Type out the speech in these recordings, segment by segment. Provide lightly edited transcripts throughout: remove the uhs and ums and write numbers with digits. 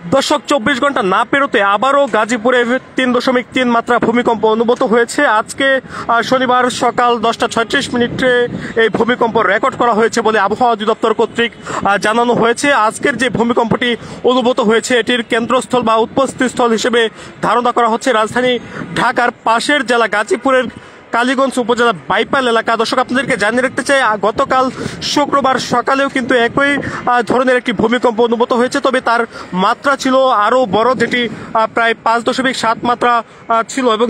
দর্শক 24 ঘন্টা না পেরোতে আবারও গাজীপুরে 3.3 মাত্রা ভূমিকম্প অনুভূত হয়েছে। আজকে শনিবার সকাল 10:36 এই ভূমিকম্প রেকর্ড করা হয়েছে বলে আবহাওয়া অধিদপ্তর কর্তৃক জানানো হয়েছে। আজকের যে ভূমিকম্পটি অনুভূত হয়েছে এটির কেন্দ্রস্থল বা উৎপত্তিস্থল হিসেবে ধারণা করা হচ্ছে রাজধানী ঢাকার পাশের জেলা গাজীপুরের কালীগঞ্জ উপজেলা বাইপাল এলাকা। দর্শক আপনাদেরকে জানিয়ে রাখতে চাই, গতকাল শুক্রবার সকালেও কিন্তু একই ধরনের একটি ভূমিকম্প অনুভূত হয়েছে, তবে তার মাত্রা ছিল আরও বড়, যেটি প্রায় 5.7 মাত্রা ছিল এবং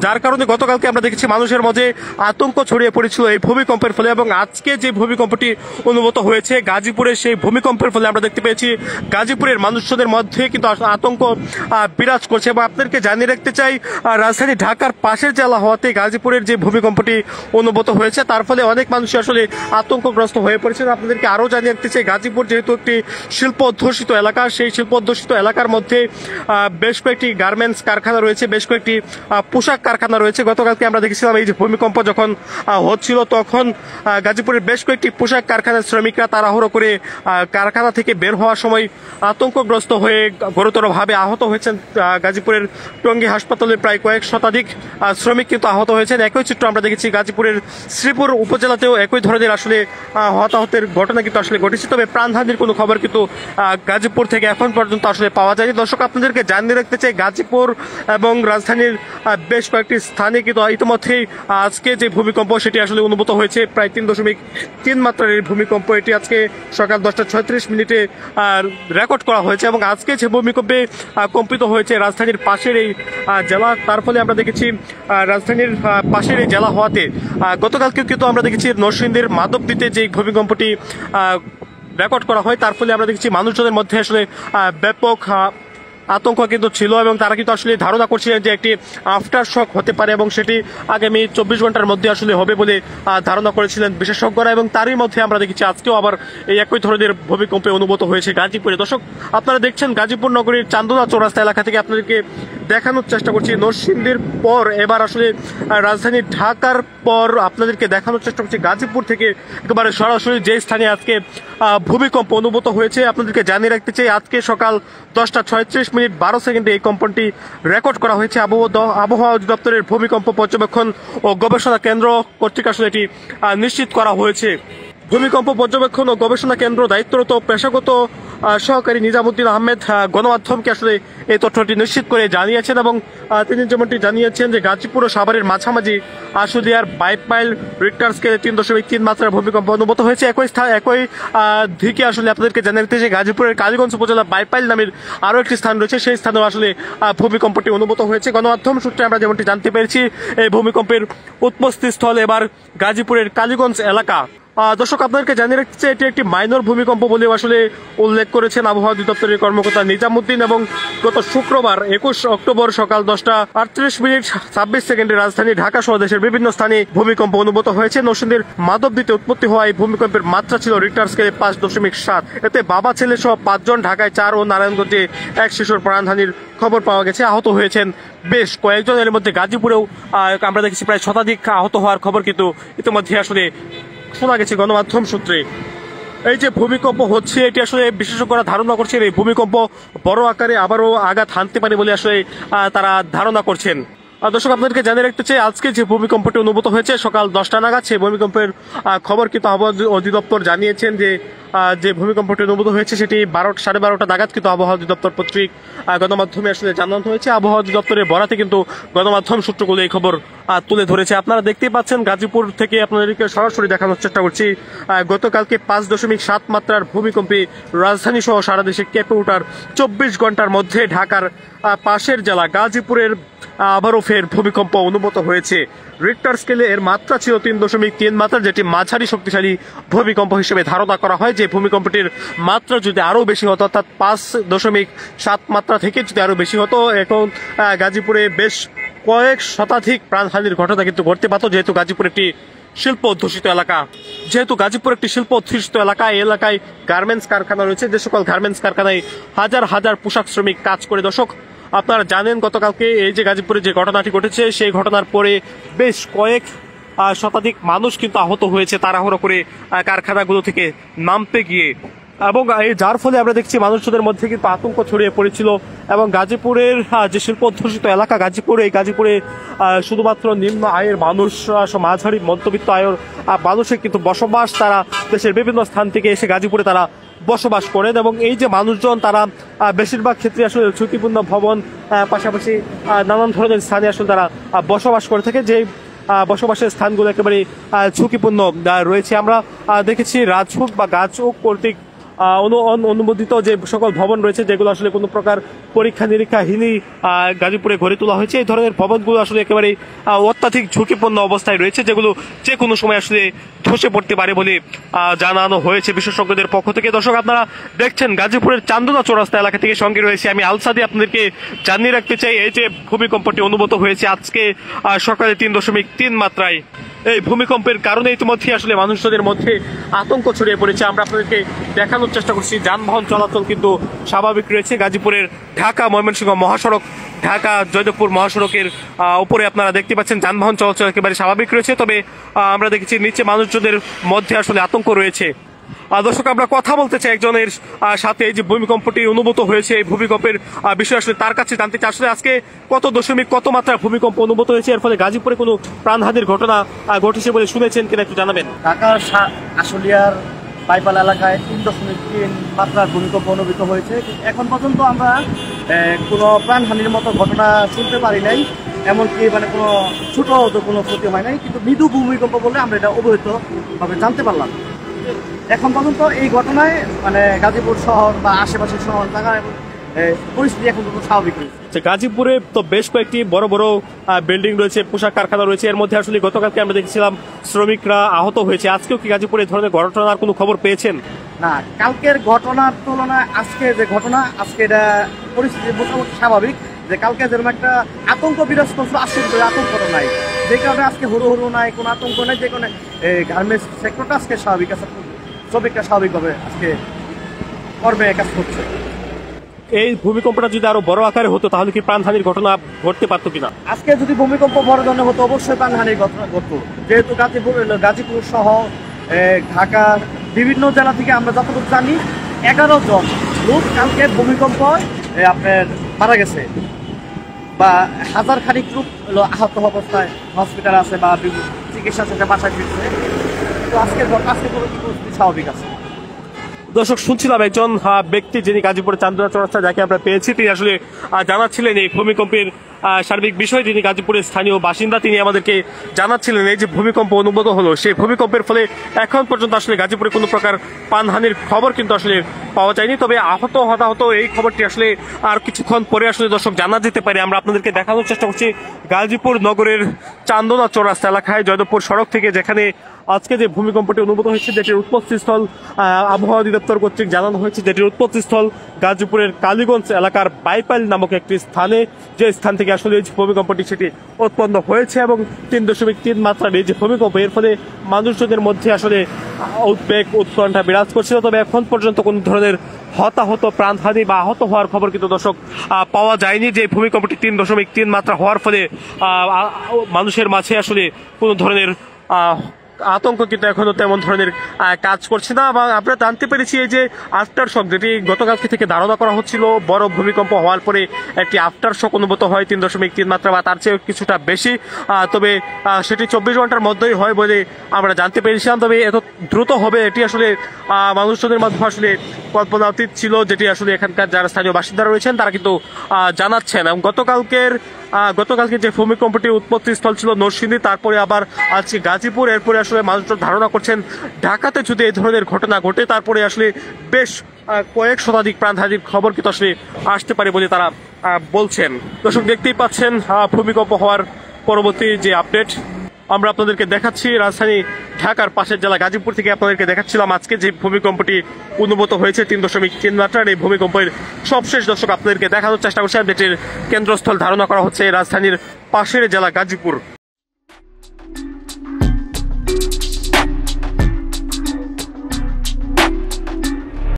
যার কারণে গতকালকে আমরা দেখেছি মানুষের মাঝে আতঙ্ক ছড়িয়ে পড়েছিল এই ভূমিকম্পের ফলে। এবং আজকে যে ভূমিকম্পটি অনুভূত হয়েছে গাজীপুরে, সেই ভূমিকম্পের ফলে আমরা দেখতে পেয়েছি গাজীপুরের মানুষজনের মধ্যে কিন্তু আতঙ্ক বিরাজ করছে। এবং আপনাদেরকে জানিয়ে রাখতে চাই, রাজধানী ঢাকার পাশের জেলা হওয়াতে গাজীপুরের যে ভূমিকম্পটি অনুভূত হয়েছে তার ফলে অনেক মানুষ আসলে আতঙ্কগ্রস্ত হয়ে পড়েছেন। আপনাদেরকে আরও জানিয়ে রাখতে চাই, গাজীপুর যেহেতু একটি শিল্প অধ্যুষিত এলাকা, সেই শিল্প অধ্যুষিত এলাকার মধ্যে বেশ কয়েকটি গার্মেন্টস কারখানা রয়েছে, বেশ কয়েকটি পোশাক কারখানা রয়েছে। গতকালকে আমরা দেখেছিলাম এই যে ভূমিকম্প যখন হচ্ছিল তখন গাজীপুরের বেশ কয়েকটি পোশাক কারখানার শ্রমিকরা তাড়াহুড়ো করে কারখানা থেকে বের হওয়ার সময় আতঙ্কগ্রস্ত হয়ে গুরুতরভাবে আহত হয়েছেন। গাজীপুরের টঙ্গী হাসপাতালে প্রায় কয়েক শতাধিক শ্রমিক কিন্তু আহত হয়েছেন। একই চিত্র আমরা দেখেছি গাজীপুরের শ্রীপুর উপজেলাতেও একই ধরনের আসলে হতাহতের ঘটনা কিন্তু আসলে ঘটেছে, তবে প্রাণহানির কোনো খবর কিন্তু গাজীপুর থেকে এখন পর্যন্ত আসলে পাওয়া যায়নি। দর্শক আপনাদেরকে জানিয়ে রাখতে চাই, গাজীপুর এবং রাজধানীর বেশ কয়েকটি স্থানে কিন্তু ইতিমধ্যেই আজকে যে ভূমিকম্প সেটি আসলে অনুভূত হয়েছে প্রায় 3.3 মাত্রার এই ভূমিকম্প। এটি আজকে সকাল 10:36 রেকর্ড করা হয়েছে এবং আজকে যে ভূমিকম্পে কম্পিত হয়েছে রাজধানীর পাশের এই জেলা, তার ফলে আমরা দেখেছি রাজধানীর পাশের এই জেলা হওয়াতে গতকালকে কিন্তু আমরা দেখেছি নরসিংদীর মাধবদীতে যে ভূমিকম্পটি রেকর্ড করা হয় তার ফলে আমরা দেখেছি মানুষজনের মধ্যে আসলে ব্যাপক আতঙ্ক কিন্তু ছিল এবং তারা কিন্তু আসলে ধারণা করছিলেন যে একটি আফটার শক হতে পারে এবং সেটি আগামী 24 ঘন্টার মধ্যে আসলে হবে বলে ধারণা করেছিলেন বিশেষজ্ঞরা। এবং তারই মধ্যে আমরা দেখেছি আজকেও আবার এই একই ধরনের ভূমিকম্পে অনুভূত হয়েছে গাজীপুরে। দর্শক আপনারা দেখছেন গাজীপুর নগরীর চান্দনা চৌরাস্তা এলাকা থেকে আপনাদেরকে দেখানোর চেষ্টা করছি নরসিংদীর পর এবার আসলে রাজধানী ঢাকার পর আপনাদেরকে দেখানোর চেষ্টা করছি গাজীপুর থেকে একেবারে সরাসরি যে স্থানে আজকে ভূমিকম্প অনুভূত হয়েছে। আপনাদেরকে জানিয়ে রাখতে চাই, আজকে সকাল 10:36 এই কম্পনটি রেকর্ড করা হয়েছে। আবহাওয়া অধিদপ্তরের ভূমিকম্প পর্যবেক্ষণ ও গবেষণা কেন্দ্র কর্তৃক আসলে এটি নিশ্চিত করা হয়েছে। ভূমিকম্প পর্যবেক্ষণ ও গবেষণা কেন্দ্র দায়িত্বরত পেশাগত সহকারী নিজামুদ্দিন আহমেদ গণমাধ্যমকে আসলে এই তথ্যটি নিশ্চিত করে জানিয়েছেন এবং তিনি যেমনটি জানিয়েছেন যে গাজীপুর ও সাভারের মাঝামাঝি আশুলিয়ার বাইপাইল রিক্টার স্কেলে 3.3 মাত্রার ভূমিকম্প অনুভূত হয়েছে। একই দিকে আসলে আপনাদেরকে জানিয়ে দিতে যে গাজীপুরের কালীগঞ্জ উপজেলা বাইপাইল নামের আরও একটি স্থান রয়েছে, সেই স্থানেও আসলে ভূমিকম্পটি অনুভূত হয়েছে। গণমাধ্যম সূত্রে আমরা যেমনটি জানতে পেরেছি এই ভূমিকম্পের উৎপত্তিস্থল এবার গাজীপুরের কালীগঞ্জ এলাকা। দর্শক আপনাদেরকে জানিয়ে রাখছে এটি একটি মাইনর ভূমিকম্প বলেও আসলে উল্লেখ করেছেন আবহাওয়া অধিদপ্তরের কর্মকর্তা নিজামুদ্দিন। এবং গত শুক্রবার 21 অক্টোবর সকাল 10:38 রাজধানী ঢাকা সহ দেশের বিভিন্ন স্থানে ভূমিকম্প অনুভূত হয়েছে। নরসিংদীর মাধবদীতে উৎপত্তি হওয়া এই ভূমিকম্পের মাত্রা ছিল রিক্টার স্কেলে 5.7। এতে বাবা ছেলে সহ 5 জন, ঢাকায় 4 ও নারায়ণগঞ্জে 1 শিশুর প্রাণহানির খবর পাওয়া গেছে। আহত হয়েছেন বেশ কয়েকজন, এর মধ্যে গাজীপুরেও আমরা দেখেছি প্রায় শতাধিক আহত হওয়ার খবর কিন্তু ইতিমধ্যে আসলে শোনা গেছে গণমাধ্যম সূত্রে। এই যে ভূমিকম্প হচ্ছে এটি আসলে বিশেষজ্ঞরা ধারণা করছেন এই ভূমিকম্প বড় আকারে আবারও আঘাত হানতে পারে বলে আসলে তারা ধারণা করছেন। দর্শক আপনাদেরকে জানিয়ে রাখতে চাই, আজকে যে ভূমিকম্পটি অনুভূত হয়েছে সকাল 10টা নাগাদ, সেই ভূমিকম্পের খবর কিন্তু আবহাওয়া অধিদপ্তর জানিয়েছেন যে ভূমিকম্পটি অনুভূত হয়েছে সেটি 12:30 নাগাদ কিন্তু আবহাওয়া অধিদপ্তর কর্তৃক গণমাধ্যমে আসলে জানানো হয়েছে। আবহাওয়া অধিদপ্তরের বরাতে কিন্তু গণমাধ্যম সূত্রগুলো এই খবর তুলে ধরেছে। আপনারা দেখতেই পাচ্ছেন গাজীপুর থেকে আপনাদেরকে সরাসরি দেখানোর চেষ্টা করছি। গতকালকে 5.7 মাত্রার ভূমিকম্পে রাজধানী সহ সারা দেশে কেঁপে ওঠার 24 ঘন্টার মধ্যে ঢাকার পাশের জেলা গাজীপুরের আবারও ফের ভূমিকম্প অনুভূত হয়েছে। রিক্টার স্কেলে এর মাত্রা ছিল 3.3 মাত্রা, যেটি মাঝারি শক্তিশালী ভূমিকম্প হিসেবে ধারণা করা হয়। যে ভূমিকম্পটির মাত্রা যদি আরও বেশি হতো, অর্থাৎ 5.7 মাত্রা থেকে যদি আরও বেশি হতো, এখন গাজীপুরে বেশ কয়েক শতাধিক প্রাণহানির ঘটনা কিন্তু ঘটতে পারত। যেহেতু গাজীপুর একটি শিল্প অধ্যুষিত এলাকা, এই এলাকায় গার্মেন্টস কারখানা রয়েছে, যে সকল গার্মেন্টস কারখানায় হাজার হাজার পোশাক শ্রমিক কাজ করে। দর্শক আপনারা জানেন গতকালকে এই যে গাজীপুরে যে ঘটনাটি ঘটেছে সেই ঘটনার পরে বেশ কয়েক শতাধিক মানুষ কিন্তু আহত হয়েছে তাড়াহুড়ো করে কারখানাগুলো থেকে নামতে গিয়ে। এবং এই যার ফলে আমরা দেখছি মানুষজনের মধ্যে কিন্তু আতঙ্ক ছড়িয়ে পড়েছিল এবং গাজীপুরের যে শিল্প অধ্যুষিত এলাকা এই গাজীপুরে শুধুমাত্র নিম্ন আয়ের মানুষ, মাঝারি মধ্যবিত্ত আয়ের মানুষের কিন্তু বসবাস। তারা দেশের বিভিন্ন স্থান থেকে এসে গাজীপুরে তারা বসবাস করেন এবং এই যে মানুষজন তারা বেশিরভাগ ক্ষেত্রে আসলে ঝুঁকিপূর্ণ ভবন, পাশাপাশি নানান ধরনের স্থানে আসলে তারা বসবাস করে থাকে। যে বসবাসের স্থানগুলো একেবারে ঝুঁকিপূর্ণ রয়েছে। আমরা দেখেছি রাজউক বা গাজউক কর্তৃক অনুমোদিত যে সকল ভবন রয়েছে, যেগুলো আসলে কোনো প্রকার পরীক্ষা নিরীক্ষাহীনই গাজীপুরে গড়ে তোলা হয়েছে। এই ধরনের ভবনগুলো আসলে একেবারে অত্যাধিক ঝুঁকিপূর্ণ অবস্থায় রয়েছে, যেগুলো যে কোনো সময় আসলে ধসে পড়তে পারে বলে জানানো হয়েছে বিশেষজ্ঞদের পক্ষ থেকে। দর্শক, আপনারা দেখছেন গাজীপুরের চান্দনা চৌরাস্তা এলাকা থেকে সঙ্গে রয়েছে আমি আলসাদি। আপনাদেরকে জানিয়ে রাখতে চাই, এই যে ভূমিকম্পটি অনুভূত হয়েছে আজকে সকালে 3.3 মাত্রায়, এই ভূমিকম্পের কারণে ইতিমধ্যে আসলে মানুষদের মধ্যে আতঙ্ক ছড়িয়ে পড়েছে। আমরা আপনাদেরকে দেখানোর চেষ্টা করছি যানবাহন চলাচল কিন্তু স্বাভাবিক রয়েছে। গাজীপুরের ঢাকা ময়মনসিংহ মহাসড়ক, ঢাকা জয়দেবপুর মহাসড়কের উপরে আপনারা দেখতে পাচ্ছেন যানবাহন চলাচল একেবারে স্বাভাবিক রয়েছে। তবে আমরা দেখেছি নিচে মানুষজনের মধ্যে আসলে আতঙ্ক রয়েছে। দর্শক, আমরা কথা বলতে চাই একজনের সাথে, এই যে ভূমিকম্পটি অনুভূত হয়েছে এই ভূমিকম্পের বিষয় আসলে তার কাছে জানতে চাই আসলে আজকে কত মাত্রা ভূমিকম্প অনুভূত হয়েছে, এর ফলে গাজীপুরে কোনো প্রাণহানির ঘটনা ঘটেছে বলে শুনেছেন কিনা একটু জানাবেন। ঢাকার আশুলিয়ার বাইপাল এলাকায় 3.3 মাত্রার ভূমিকম্প অনুভূত হয়েছে। এখন পর্যন্ত আমরা কোনো প্রাণহানির মতো ঘটনা শুনতে পারি নাই, এমনকি কোনো ছোট কোনো ক্ষতি হয় নাই, কিন্তু মৃদু ভূমিকম্প বলে আমরা এটা অবহিতভাবে জানতে পারলাম। এখন পর্যন্ত এই ঘটনায় গাজীপুর শহর বা আশেপাশের শহর জায়গায় পরিস্থিতি এখন পর্যন্ত স্বাভাবিক রয়েছে। গাজীপুরে তো বেশ কয়েকটি বড় বড় বিল্ডিং রয়েছে, পোশাক কারখানা রয়েছে, এর মধ্যে আসলে গতকালকে আমরা দেখছিলাম শ্রমিকরা আহত হয়েছে। আজকেও কি গাজীপুরে এই ধরনের ঘটনার কোনো খবর পেয়েছেন? না, কালকের ঘটনার তুলনায় আজকে যে ঘটনা, আজকে এটা পরিস্থিতি মোটামুটি স্বাভাবিক। যে কালকে যেরকম একটা আতঙ্ক বিরাজ করছিল, আজকে আতঙ্কটা নাই, যে কারণে আজকে হুড়ো নাই, কোনো আতঙ্ক নেই। যে কারণে গার্মেন্টস সেক্টরটা আজকে স্বাভাবিক আছে, শ্রমিকরা স্বাভাবিকভাবে আজকে কর্মে কাজ করছে। এই ভূমিকম্পটা যদি আরো বড় আকারে হতো তাহলে কি প্রাণহানির ঘটনা ঘটতে পারতো কিনা? আজকে যদি ভূমিকম্প বড় ধরনের হতো অবশ্যই প্রাণহানির ঘটনা ঘটতো, যেহেতু গাজীপুর সহ ঢাকার বিভিন্ন জেলা থেকে আমরা যতটুকু জানি 11 জন লোক কালকে ভূমিকম্প আপনার মারা গেছে, বা হাজার খানিক লোক আহত অবস্থায় হসপিটাল আছে বা চিকিৎসা থেকে বাসায় ফিরছে। তো আজকে পরিস্থিতি স্বাভাবিক আছে। দর্শক, শুনছিলাম একজন ব্যক্তি যিনি গাজীপুরের চান্দনা চৌরাস্তায় যাকে আমরা পেয়েছি, তিনি আসলে জানাচ্ছিলেন এই ভূমিকম্পের সার্বিক বিষয়। যিনি গাজীপুরের স্থানীয় বাসিন্দা, তিনি আমাদেরকে জানাচ্ছিলেন এই যে ভূমিকম্প অনুভূত হলো, সেই ভূমিকম্পের ফলে এখন পর্যন্ত আসলে গাজীপুরে কোনো প্রকার প্রাণহানির খবর কিন্তু আসলে পাওয়া যায়নি। তবে আহত হতাহত এই খবরটি আসলে আর কিছুক্ষণ পরে আসলে দর্শক জানা যেতে পারে। আমরা আপনাদেরকে দেখানোর চেষ্টা করছি গাজীপুর নগরের চান্দনা চৌরাস্তা এলাকায় জয়দেবপুর সড়ক থেকে, যেখানে আজকে যে ভূমিকম্পটি অনুভূত হয়েছে, যেটির উৎপত্তিস্থল আবহাওয়া অধিদপ্তর কর্তৃক জানানো হয়েছে, যেটির উৎপত্তিস্থল গাজীপুরের কালীগঞ্জ এলাকার বাইপাল নামক একটি স্থানে, যে স্থান থেকে আসলে এই ভূমিকম্পটি সেটি উৎপন্ন হয়েছে। এবং 3.3 মাত্রার এই যে ভূমিকম্প, এর ফলে মানুষজনের মধ্যে আসলে উদ্বেগ উৎকণ্ঠা বিরাজ করছিল। তবে এখন পর্যন্ত কোন ধরনের হতাহত, প্রাণহানি বা আহত হওয়ার খবর কিন্তু দর্শক পাওয়া যায়নি। যে ভূমিকম্পটি 3.3 মাত্রা হওয়ার ফলে মানুষের মাঝে আসলে কোন ধরনের আতঙ্ক কিন্তু এখনো তেমন ধরনের কাজ করছে না। এবং আমরা জানতে পেরেছি এই যে আফটার শক, যেটি গতকালকে থেকে ধারণা করা হচ্ছিল বড় ভূমিকম্প হওয়ার পরে একটি আফটার শক অনুভূত হয় 3.3 মাত্রা বা তার চেয়ে কিছুটা বেশি। তবে সেটি 24 ঘন্টার মধ্যেই হয় বলে আমরা জানতে পেরেছিলাম। তবে এত দ্রুত হবে এটি আসলে মানুষজনের মাধ্যমে আসলে কল্পনাতীত ছিল, যেটি আসলে এখানকার যারা স্থানীয় বাসিন্দারা রয়েছেন তারা কিন্তু জানাচ্ছেন। এবং গতকালকে যে ভূমিকম্পটি উৎপত্তি স্থল ছিল নরসিংদী, তারপরে আবার আজকে গাজীপুর, এরপরে আসলে মানুষজন ধারণা করছেন ঢাকাতে যদি এই ধরনের ঘটনা ঘটে তারপরে আসলে বেশ কয়েক শতাধিক প্রাণহানির খবর কিন্তু আসলে আসতে পারে বলে তারা বলছেন। দর্শক, দেখতেই পাচ্ছেন ভূমিকম্প হওয়ার পরবর্তী যে আপডেট আমরা আপনাদেরকে দেখাচ্ছি। রাজধানী ঢাকার পাশের জেলা গাজীপুর থেকে আপনাদেরকে দেখাচ্ছিলাম আজকে যে ভূমিকম্পটি অনুভূত হয়েছে 3.3 মাত্রার এই ভূমিকম্পের সবশেষ দর্শক আপনাদেরকে দেখানোর চেষ্টা করছি, যেটির কেন্দ্রস্থল ধারণা করা হচ্ছে রাজধানীর পাশের জেলা গাজীপুর।